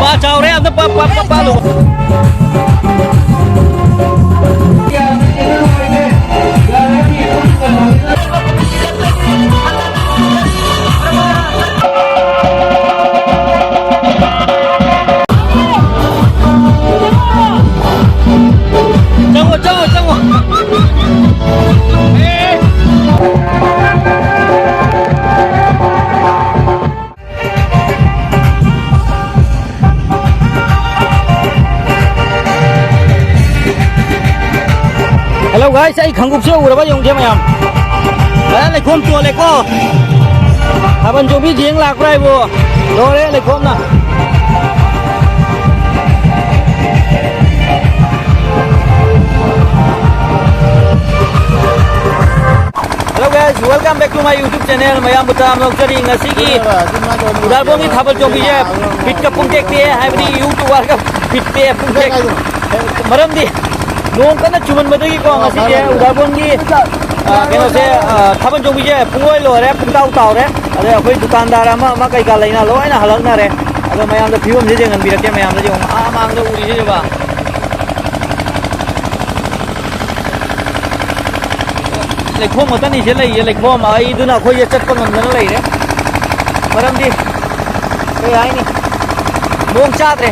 ba chào đấy anh ba luôn. Hello guys, saya Kanggup Show udah banyak jam ayam. Đấy, lại khom chùa lại co. Bạn chụp biết giếng lạc đây bùa. Rồi đấy, lại khom nào. Hello guys, welcome back to my YouTube channel. Mayam buta amlok jadi ngasiki. Udah bongi thabal chụp biết fit ka pungtek pe hai bani YouTube war ka fit pe pungtek. Maram di. Nung kana cuman madagi ko ngasi je udah bongi keno se thaban jong bije pungoi lo re pungtau tau re ade akhoi dukandar ama kai ka laina lo aina halak na re ado mayam da phium je ngan birak ke mayam da jong mang da uri je ba le khom ma tani je lai le khom ai duna khoi je chat pa ngan na lai re maram di ei ai ni mong cha re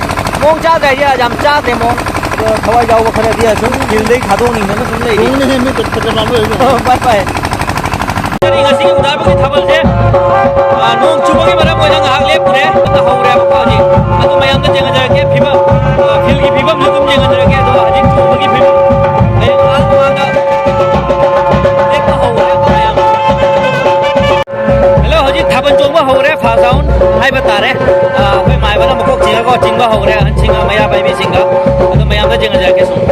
je jam cha re mong thawai jau ba khare dia sung dil dei khadong ni na sung lei sung ni me pat ma lo pat pai ni ngasi udar ba thabal je nong chu ba gi bara moi hang le pure ta ho re ba ji adu mayam da jeng ja ke phiba phil gi phibam lu tum jeng ja ke do ji chu ba gi phib ei al ma da ek ta ho re ba mayam hello hoji thaban chong ba ho re pha sound hai ba ta re khoi mai ba na ma kok chi ko ching ba ho re han ching maya bai bi sing ga mayam da jeng ja ke sung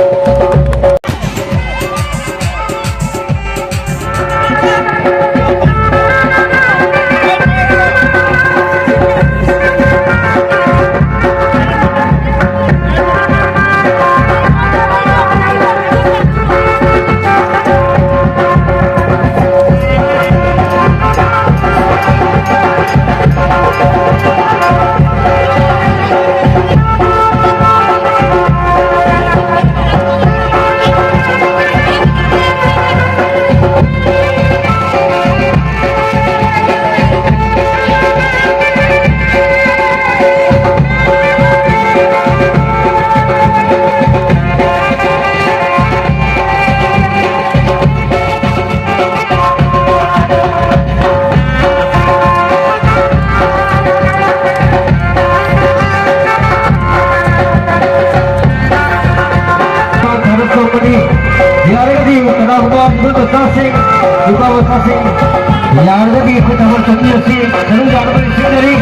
yang lagi ikut tabel tunggu sih, selalu jangan berisik dari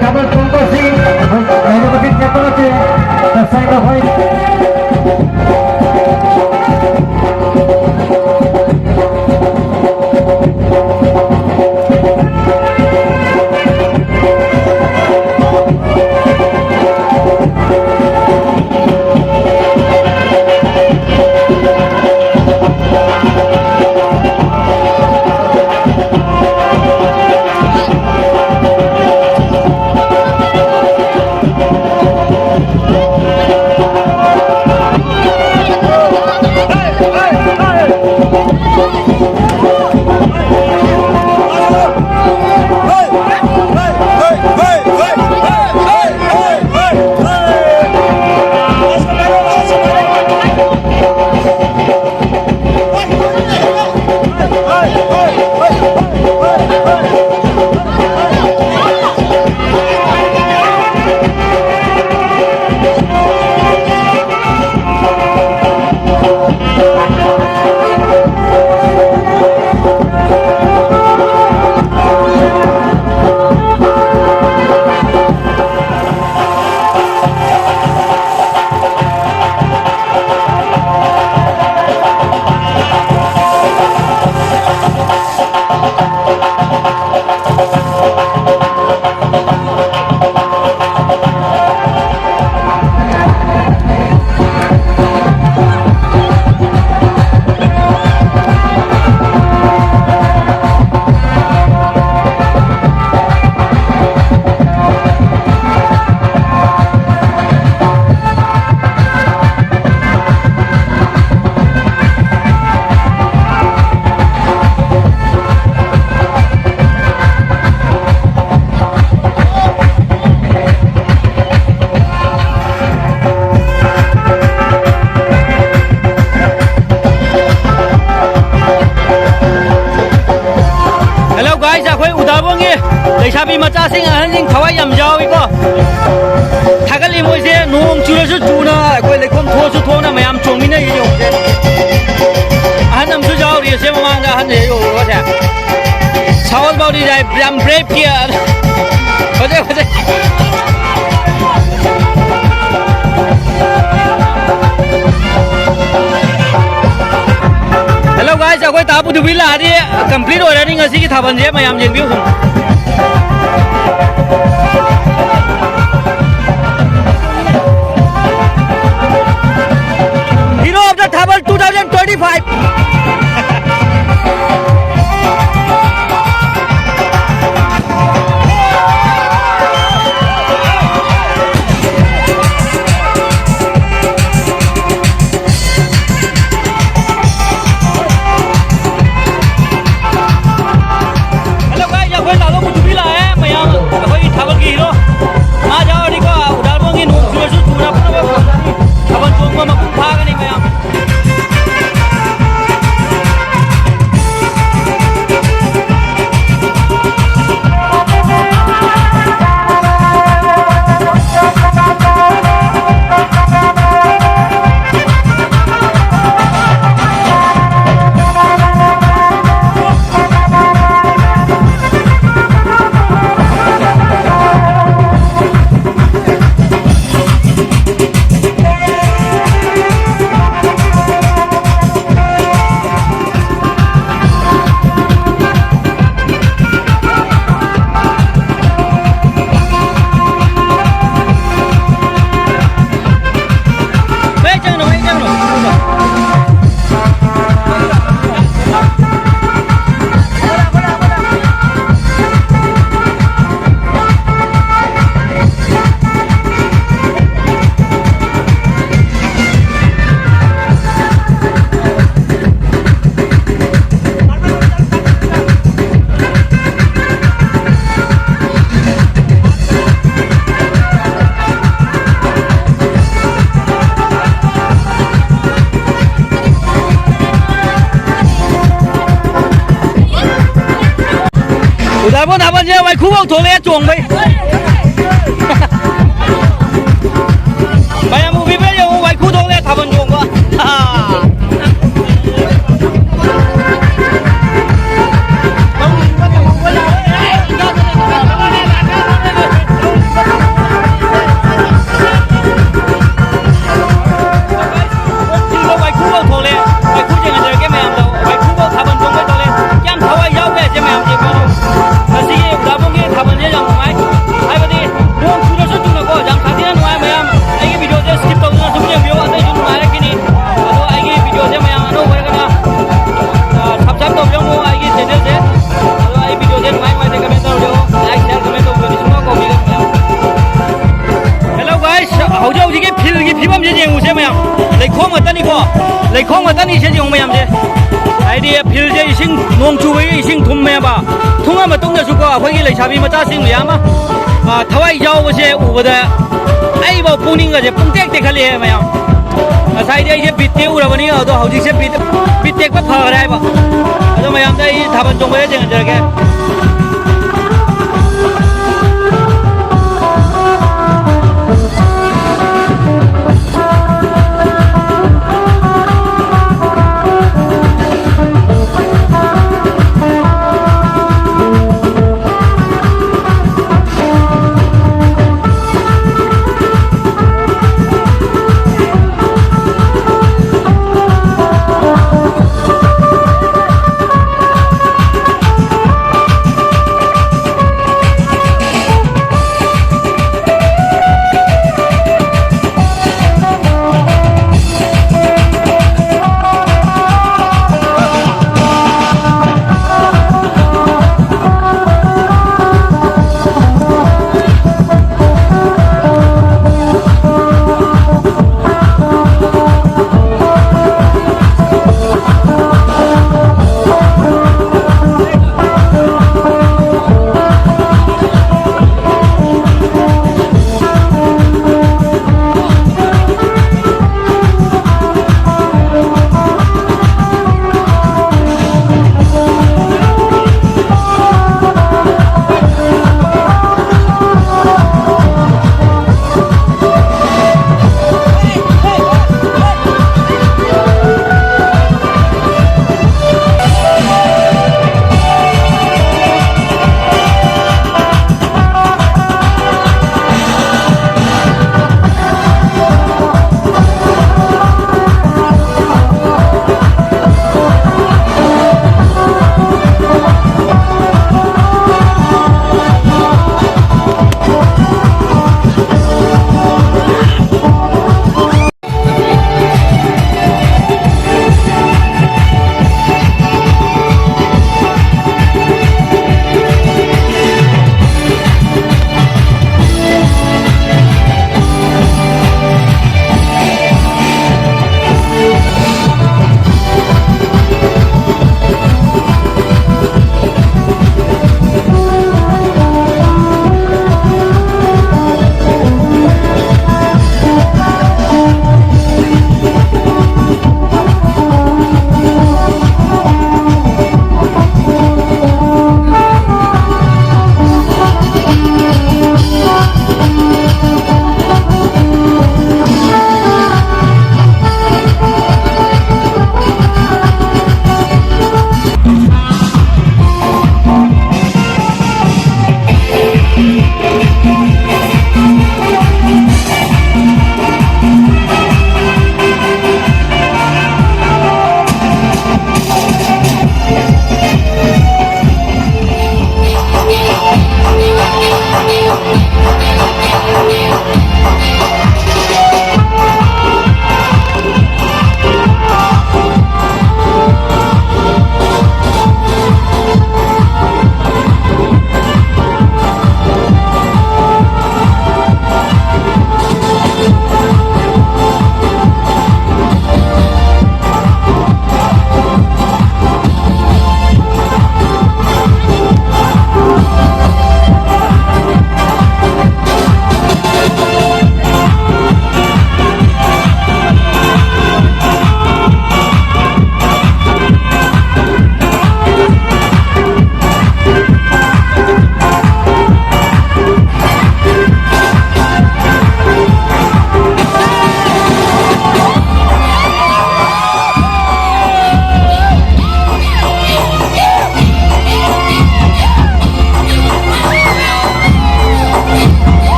tabel tunggu sih, lalu begitu siapa lagi, selesai dah poin. लेसाबी मचासिंग अहनसिंग थवाई यम जाविको थागली मोइसे नोंग चुरसु चुना अखोय लेखोम थोसु थोना मयाम चोंगिना योसे अहनम सु जावरि से ममांग अहन जे यो वसे सावल बाउदी जाय याम brave किया होजे होजे hello guys अखोय ताबु दुबी लादि complete ओइरानि ngasi की थाबन जे मयाम जेंबिउ सुन Hero of the Thabal 2025 Udah pun je wai khu bau thole chuồng bay. Bây giờ movie bây giờ wai khu thole thaban chuồng quá. Lekhong mà tani sẽ dùng mày làm gì? Ai đi phil je ising nong chu với ising thum mày ba. Thung mà tung ra suka phải cái lechabi mà ta sinh mày mà. Thawai jau cái sẽ u bada. Ai bảo puning cái pung tek tek khali mày am. Sai đây sẽ bịt tiêu rồi bani ở đó hậu sẽ bịt tek bắt phở đây ba. Đó mày am đây thaban chung với chừng cái.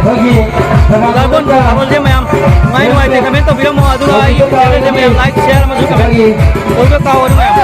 ꯂꯩꯌꯦ ꯂꯥꯏꯕꯣꯟ ꯊꯥꯕꯜꯁꯦ ꯃꯌꯥꯝ ꯅꯨꯡꯉꯥꯏꯇꯦ comment ꯇꯧꯕꯤꯔꯝꯃꯣ ꯑꯗꯨꯒ ꯑꯩꯒꯤ ꯆꯦꯅꯦꯜꯁꯦ ꯃꯌꯥꯝ like share ꯑꯃꯁꯨ comment ꯇꯧꯕ ꯀꯥꯎꯒꯅꯨ ꯃꯌꯥꯝ